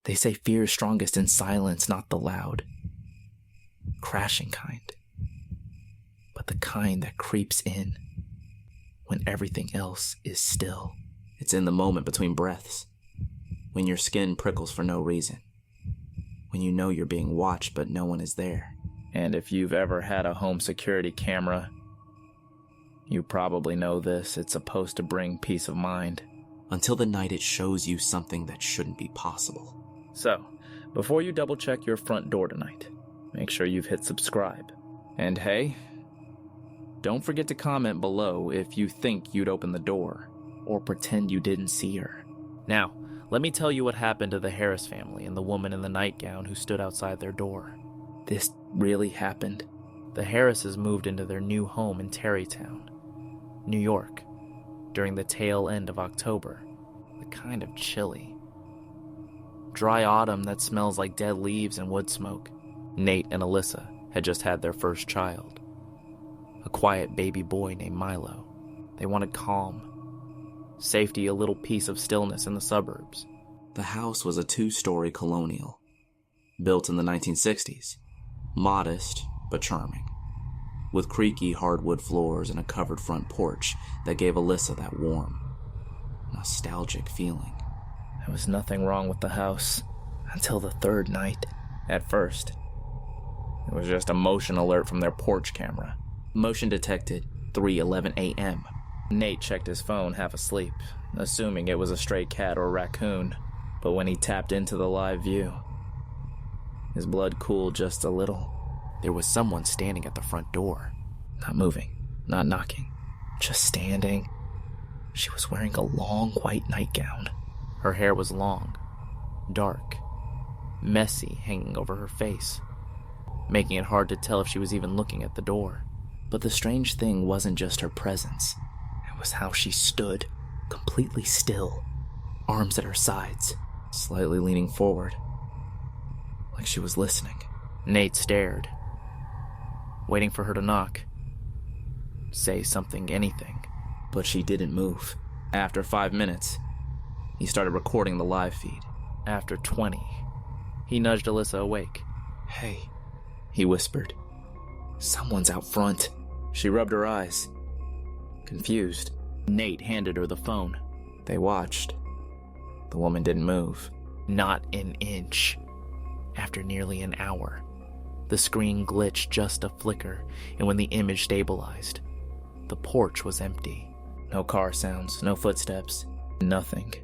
They say fear is strongest in silence, not the loud, crashing kind, but the kind that creeps in when everything else is still. It's in the moment between breaths, when your skin prickles for no reason, when you know you're being watched but no one is there. And if you've ever had a home security camera, you probably know this. It's supposed to bring peace of mind. Until the night it shows you something that shouldn't be possible. So, before you double check your front door tonight, make sure you've hit subscribe. And hey, don't forget to comment below if you think you'd open the door, or pretend you didn't see her. Now, let me tell you what happened to the Harris family and the woman in the nightgown who stood outside their door. This really happened. The Harrises moved into their new home in Tarrytown, New York, during the tail end of October, the kind of chilly, dry autumn that smells like dead leaves and wood smoke. Nate and Alyssa had just had their first child, a quiet baby boy named Milo. They wanted calm, safety, a little piece of stillness in the suburbs. The house was a 2-story colonial, built in the 1960s, modest but charming, with creaky hardwood floors and a covered front porch that gave Alyssa that warm, nostalgic feeling. There was nothing wrong with the house until the third night. At first, it was just a motion alert from their porch camera. Motion detected 3:11 a.m. Nate checked his phone half asleep, assuming it was a stray cat or raccoon. But when he tapped into the live view, his blood cooled just a little. There was someone standing at the front door. Not moving, not knocking, just standing. She was wearing a long white nightgown. Her hair was long, dark, messy, hanging over her face, making it hard to tell if she was even looking at the door. But the strange thing wasn't just her presence. It was how she stood, completely still, arms at her sides, slightly leaning forward, like she was listening. Nate stared, waiting for her to knock, say something, anything, but she didn't move. After 5 minutes, he started recording the live feed. After 20, he nudged Alyssa awake. "Hey," he whispered. "Someone's out front." She rubbed her eyes, confused. Nate handed her the phone. They watched. The woman didn't move. Not an inch. After nearly an hour, the screen glitched just a flicker, and when the image stabilized, the porch was empty. No car sounds, no footsteps, nothing.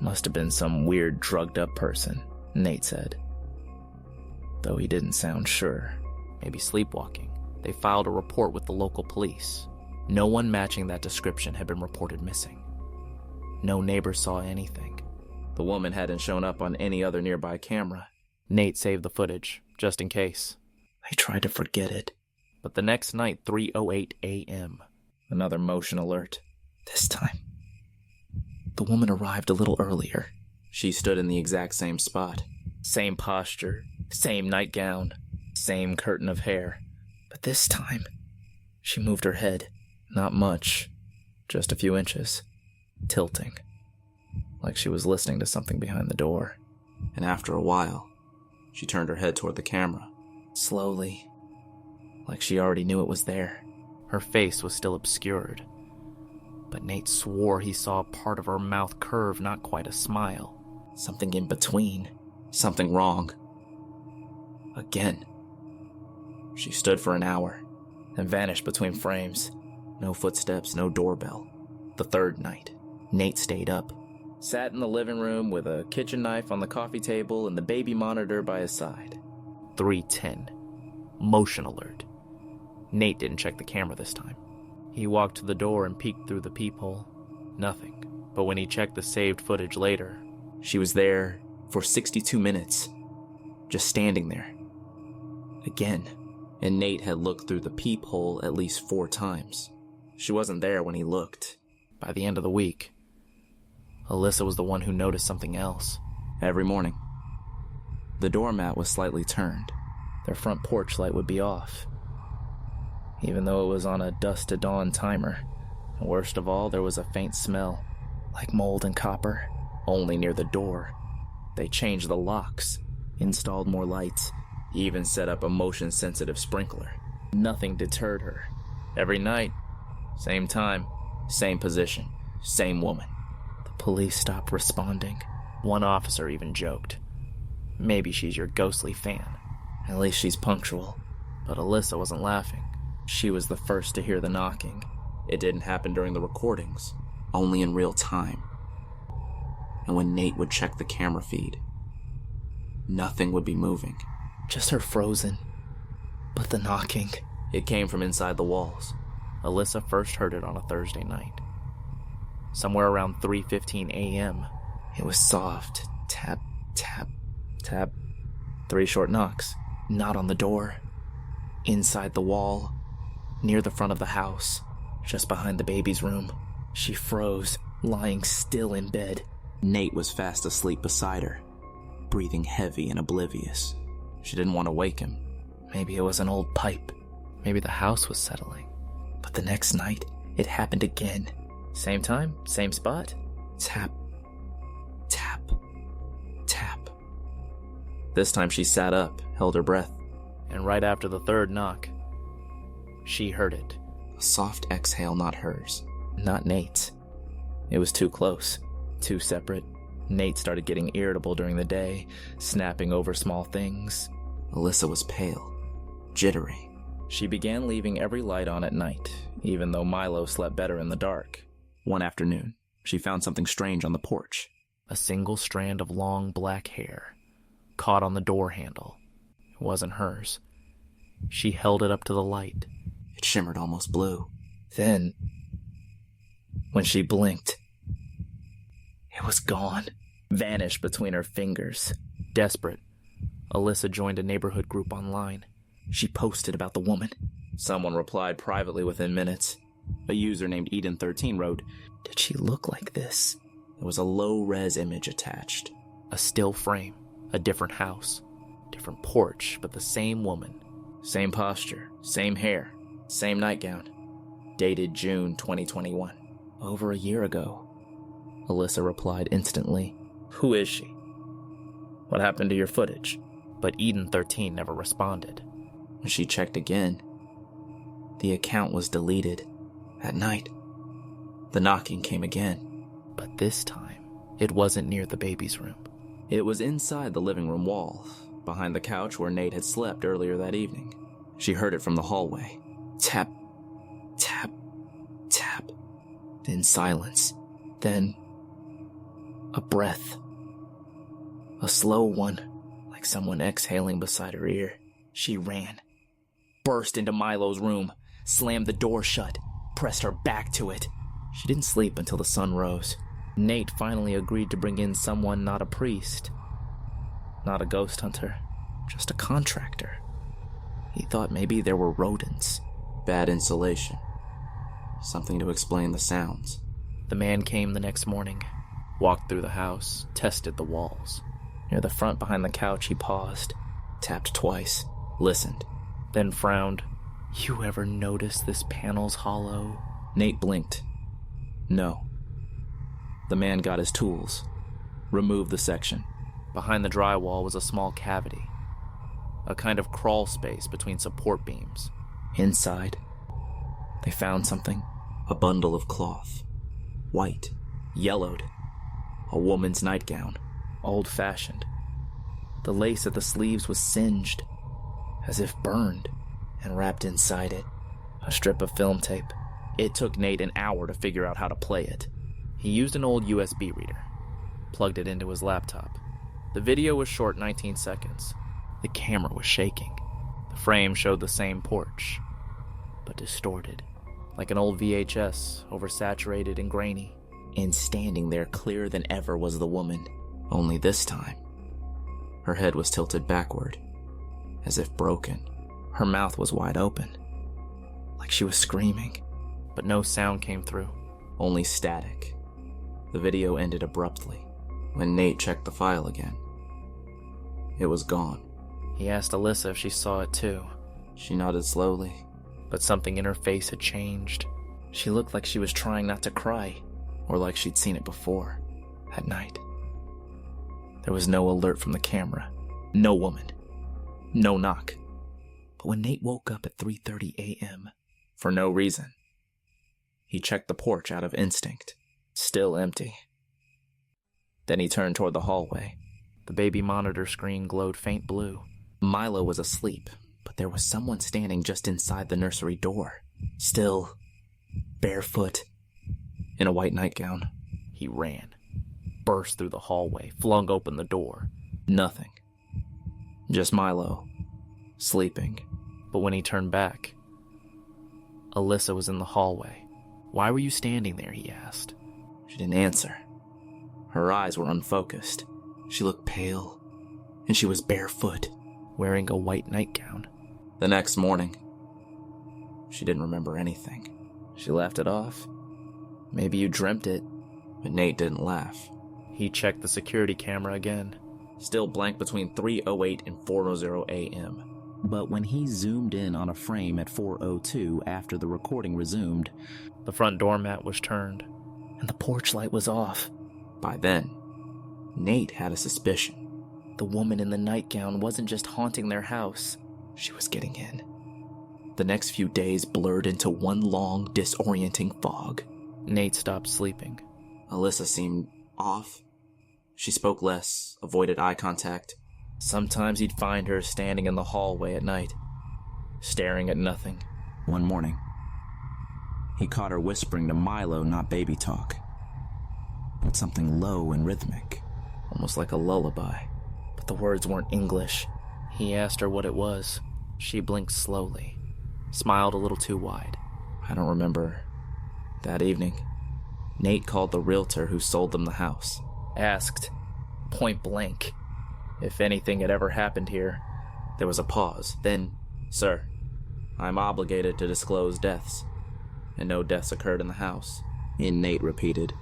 Must have been some weird drugged-up person, Nate said, though he didn't sound sure. Maybe sleepwalking. They filed a report with the local police. No one matching that description had been reported missing. No neighbors saw anything. The woman hadn't shown up on any other nearby camera. Nate saved the footage, just in case. I tried to forget it. But the next night, 3:08 a.m., another motion alert. This time, the woman arrived a little earlier. She stood in the exact same spot. Same posture, same nightgown, same curtain of hair. But this time, she moved her head. Not much, just a few inches, tilting, like she was listening to something behind the door. And after a while, she turned her head toward the camera, slowly, like she already knew it was there. Her face was still obscured, but Nate swore he saw part of her mouth curve, not quite a smile. Something in between, something wrong. Again. She stood for an hour, and vanished between frames. No footsteps, no doorbell. The third night, Nate stayed up. Sat in the living room with a kitchen knife on the coffee table and the baby monitor by his side. 3:10. Motion alert. Nate didn't check the camera this time. He walked to the door and peeked through the peephole. Nothing. But when he checked the saved footage later, she was there for 62 minutes. Just standing there. Again. And Nate had looked through the peephole at least 4 times. She wasn't there when he looked. By the end of the week, Alyssa was the one who noticed something else. Every morning, the doormat was slightly turned. Their front porch light would be off, even though it was on a dusk to dawn timer. And worst of all, there was a faint smell, like mold and copper, only near the door. They changed the locks, installed more lights, even set up a motion-sensitive sprinkler. Nothing deterred her. Every night, same time, same position, same woman. The police stopped responding. One officer even joked, "Maybe she's your ghostly fan. At least she's punctual." But Alyssa wasn't laughing. She was the first to hear the knocking. It didn't happen during the recordings, only in real time. And when Nate would check the camera feed, nothing would be moving. Just her frozen. But the knocking, it came from inside the walls. Alyssa first heard it on a Thursday night. Somewhere around 3:15 a.m. It was soft. Tap, tap, tap. 3 short knocks. Not on the door. Inside the wall. Near the front of the house. Just behind the baby's room. She froze, lying still in bed. Nate was fast asleep beside her, breathing heavy and oblivious. She didn't want to wake him. Maybe it was an old pipe. Maybe the house was settling. But the next night, it happened again. Same time, same spot. Tap, tap, tap. This time she sat up, held her breath. And right after the third knock, she heard it. A soft exhale, not hers. Not Nate's. It was too close. Too separate. Nate started getting irritable during the day, snapping over small things. Alyssa was pale, jittery. She began leaving every light on at night, even though Milo slept better in the dark. One afternoon, she found something strange on the porch. A single strand of long black hair, caught on the door handle. It wasn't hers. She held it up to the light. It shimmered almost blue. Then, when she blinked, it was gone. Vanished between her fingers. Desperate, Alyssa joined a neighborhood group online. She posted about the woman. Someone replied privately within minutes. A user named Eden13 wrote, "Did she look like this?" There was a low-res image attached. A still frame, a different house, different porch, but the same woman. Same posture, same hair, same nightgown. Dated June 2021. Over a year ago. Alyssa replied instantly. "Who is she? What happened to your footage?" But Eden13 never responded. When she checked again, the account was deleted. At night, the knocking came again. But this time, it wasn't near the baby's room. It was inside the living room wall, behind the couch where Nate had slept earlier that evening. She heard it from the hallway. Tap, tap, tap. Then silence. Then a breath. A slow one, like someone exhaling beside her ear. She ran. Burst into Milo's room. Slammed the door shut. Pressed her back to it. She didn't sleep until the sun rose. Nate finally agreed to bring in someone not a priest. Not a ghost hunter. Just a contractor. He thought maybe there were rodents. Bad insulation. Something to explain the sounds. The man came the next morning. Walked through the house, tested the walls. Near the front behind the couch, he paused, tapped twice, listened, then frowned. "You ever notice this panel's hollow?" Nate blinked. No. The man got his tools, removed the section. Behind the drywall was a small cavity, a kind of crawl space between support beams. Inside, they found something. A bundle of cloth. White, yellowed. A woman's nightgown, old-fashioned. The lace at the sleeves was singed, as if burned, and wrapped inside it, a strip of film tape. It took Nate an hour to figure out how to play it. He used an old USB reader, plugged it into his laptop. The video was short 19 seconds. The camera was shaking. The frame showed the same porch, but distorted, like an old VHS, oversaturated and grainy. And standing there clearer than ever was the woman. Only this time, her head was tilted backward, as if broken. Her mouth was wide open, like she was screaming. But no sound came through, only static. The video ended abruptly. When Nate checked the file again, it was gone. He asked Alyssa if she saw it too. She nodded slowly, but something in her face had changed. She looked like she was trying not to cry. Or like she'd seen it before, at night. There was no alert from the camera. No woman. No knock. But when Nate woke up at 3:30 a.m., for no reason, he checked the porch out of instinct. Still empty. Then he turned toward the hallway. The baby monitor screen glowed faint blue. Milo was asleep, but there was someone standing just inside the nursery door. Still, barefoot, in a white nightgown. He ran, burst through the hallway, flung open the door. Nothing. Just Milo, sleeping. But when he turned back, Alyssa was in the hallway. "Why were you standing there?" he asked. She didn't answer. Her eyes were unfocused. She looked pale, and she was barefoot, wearing a white nightgown. The next morning, she didn't remember anything. She laughed it off. Maybe you dreamt it, but Nate didn't laugh. He checked the security camera again. Still blank between 3:08 and 4:00 a.m. But when he zoomed in on a frame at 4:02 after the recording resumed, the front doormat was turned, and the porch light was off. By then, Nate had a suspicion. The woman in the nightgown wasn't just haunting their house, she was getting in. The next few days blurred into one long, disorienting fog. Nate stopped sleeping. Alyssa seemed off. She spoke less, avoided eye contact. Sometimes he'd find her standing in the hallway at night, staring at nothing. One morning, he caught her whispering to Milo not baby talk, but something low and rhythmic, almost like a lullaby. But the words weren't English. He asked her what it was. She blinked slowly, smiled a little too wide. I don't remember. That evening, Nate called the realtor who sold them the house. Asked, point blank, if anything had ever happened here. There was a pause. Then, "Sir, I'm obligated to disclose deaths, and no deaths occurred in the house." And Nate repeated,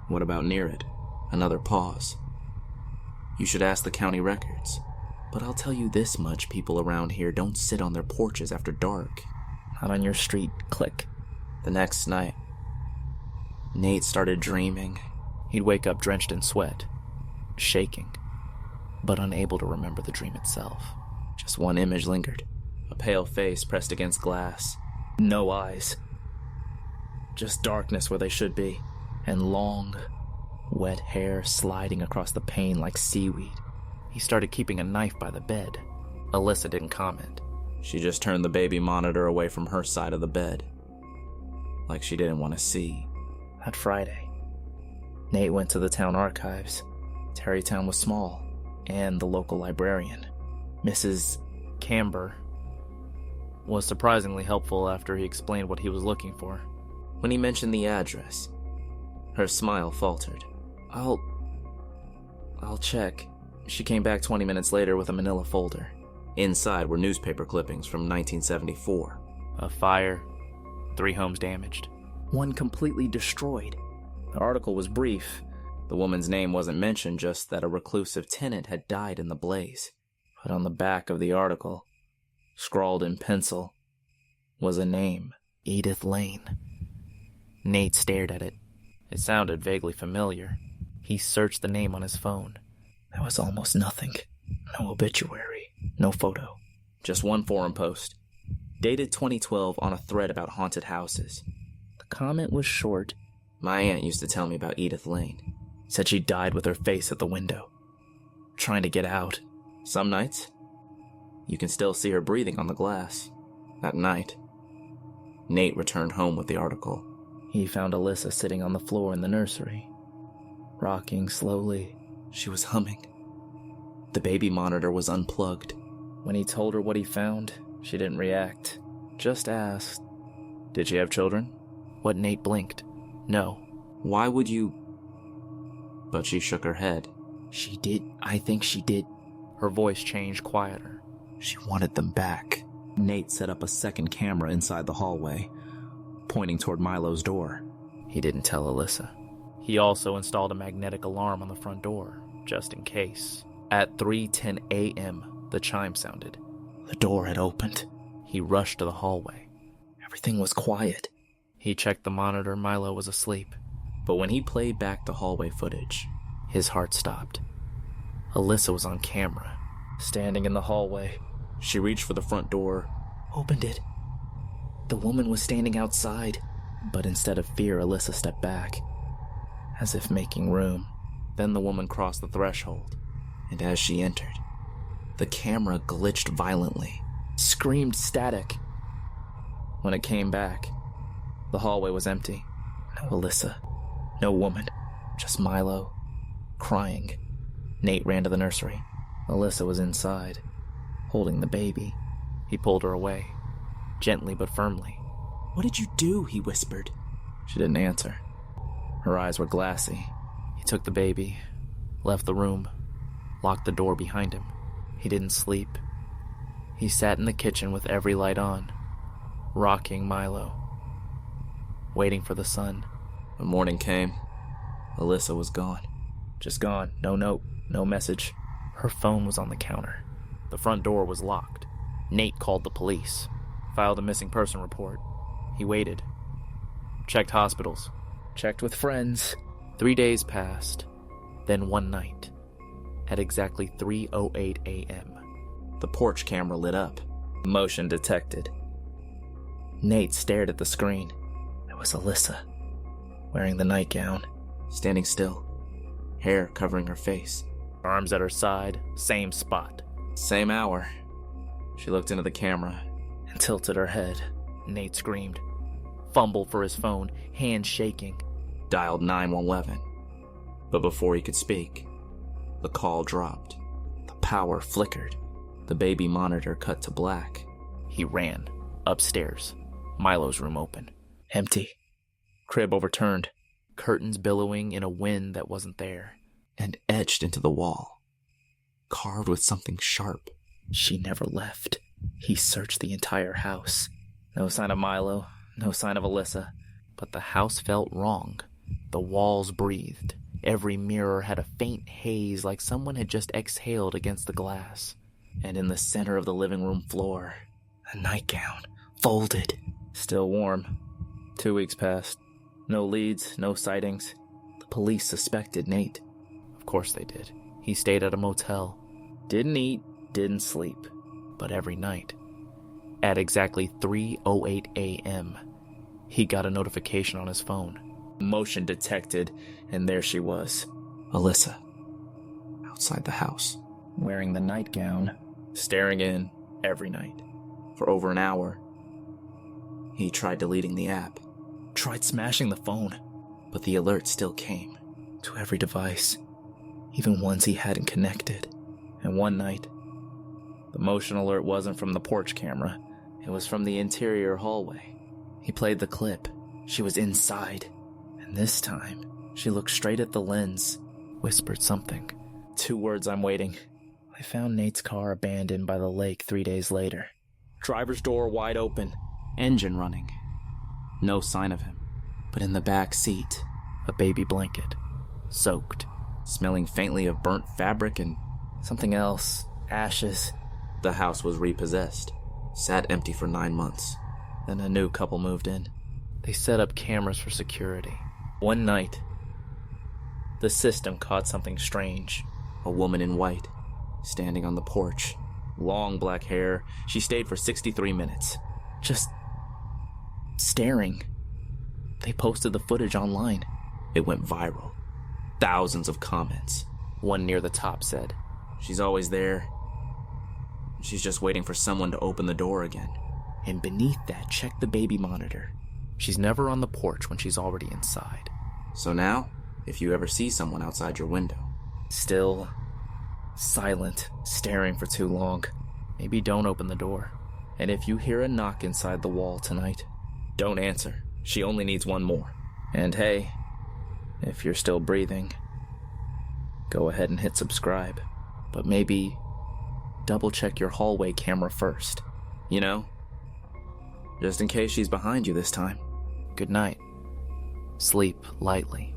"What about near it?" Another pause. "You should ask the county records. But I'll tell you this much, people around here don't sit on their porches after dark. Not on your street." Click. The next night, Nate started dreaming. He'd wake up drenched in sweat, shaking, but unable to remember the dream itself. Just one image lingered. A pale face pressed against glass. No eyes. Just darkness where they should be. And long, wet hair sliding across the pane like seaweed. He started keeping a knife by the bed. Alyssa didn't comment. She just turned the baby monitor away from her side of the bed, like she didn't want to see. That Friday, Nate went to the town archives. Terrytown was small, and the local librarian, Mrs. Camber, was surprisingly helpful after he explained what he was looking for. When he mentioned the address, her smile faltered. I'll check." She came back 20 minutes later with a manila folder. Inside were newspaper clippings from 1974. A fire, 3 homes damaged, 1 completely destroyed. The article was brief. The woman's name wasn't mentioned, just that a reclusive tenant had died in the blaze. But on the back of the article, scrawled in pencil, was a name, Edith Lane. Nate stared at it. It sounded vaguely familiar. He searched the name on his phone. There was almost nothing. No obituary, no photo. Just one forum post, dated 2012 on a thread about haunted houses. The comment was short. "My aunt used to tell me about Edith Lane. Said she died with her face at the window, trying to get out. Some nights, you can still see her breathing on the glass." That night, Nate returned home with the article. He found Alyssa sitting on the floor in the nursery, rocking slowly. She was humming. The baby monitor was unplugged. When he told her what he found, she didn't react, just asked, "Did she have children?" What Nate blinked. "No." "Why would you?" But she shook her head. "She did. I think she did." Her voice changed quieter. "She wanted them back." Nate set up a second camera inside the hallway, pointing toward Milo's door. He didn't tell Alyssa. He also installed a magnetic alarm on the front door, just in case. At 3:10 a.m., the chime sounded. The door had opened. He rushed to the hallway. Everything was quiet. He checked the monitor. Milo was asleep. But when he played back the hallway footage, his heart stopped. Alyssa was on camera, standing in the hallway. She reached for the front door, opened it. The woman was standing outside, but instead of fear, Alyssa stepped back, as if making room. Then the woman crossed the threshold, and as she entered, the camera glitched violently, screamed static. When it came back, the hallway was empty. No Alyssa, no woman, just Milo, crying. Nate ran to the nursery. Alyssa was inside, holding the baby. He pulled her away, gently but firmly. "What did you do?" he whispered. She didn't answer. Her eyes were glassy. He took the baby, left the room, locked the door behind him. He didn't sleep. He sat in the kitchen with every light on, rocking Milo, waiting for the sun. When morning came, Alyssa was gone. Just gone. No note, no message. Her phone was on the counter. The front door was locked. Nate called the police, filed a missing person report. He waited, checked hospitals, checked with friends. 3 days passed. Then one night, at exactly 3:08 a.m., the porch camera lit up. Motion detected. Nate stared at the screen. It was Alyssa, wearing the nightgown, standing still, hair covering her face, arms at her side, same spot, same hour. She looked into the camera and tilted her head. Nate screamed, fumbled for his phone, hands shaking, dialed 911. But before he could speak, the call dropped. The power flickered. The baby monitor cut to black. He ran upstairs. Milo's room open. Empty. Crib overturned. Curtains billowing in a wind that wasn't there. And etched into the wall, carved with something sharp. She never left. He searched the entire house. No sign of Milo, no sign of Alyssa. But the house felt wrong. The walls breathed. Every mirror had a faint haze like someone had just exhaled against the glass. And in the center of the living room floor, a nightgown, folded, still warm. 2 weeks passed. No leads, no sightings. The police suspected Nate. Of course they did. He stayed at a motel. Didn't eat, didn't sleep. But every night, at exactly 3:08 a.m., he got a notification on his phone. Motion detected, and there she was. Alyssa, outside the house, wearing the nightgown, staring in every night. For over an hour, he tried deleting the app, tried smashing the phone, but the alert still came to every device, even ones he hadn't connected. And one night, the motion alert wasn't from the porch camera, it was from the interior hallway. He played the clip. She was inside. And this time, she looked straight at the lens, whispered something. 2 words: "I'm waiting." I found Nate's car abandoned by the lake 3 days later. Driver's door wide open, engine running. No sign of him. But in the back seat, a baby blanket, soaked, smelling faintly of burnt fabric and something else, ashes. The house was repossessed, sat empty for 9 months. Then a new couple moved in. They set up cameras for security. One night, the system caught something strange. A woman in white, standing on the porch. Long black hair. She stayed for 63 minutes. Just staring. They posted the footage online. It went viral. Thousands of comments. One near the top said, "She's always there. She's just waiting for someone to open the door again." And beneath that, check the baby monitor. She's never on the porch when she's already inside. So now, if you ever see someone outside your window, still, silent, staring for too long, maybe don't open the door. And if you hear a knock inside the wall tonight, don't answer. She only needs one more. And hey, if you're still breathing, go ahead and hit subscribe. But maybe double check your hallway camera first. You know? Just in case she's behind you this time. Good night. Sleep lightly.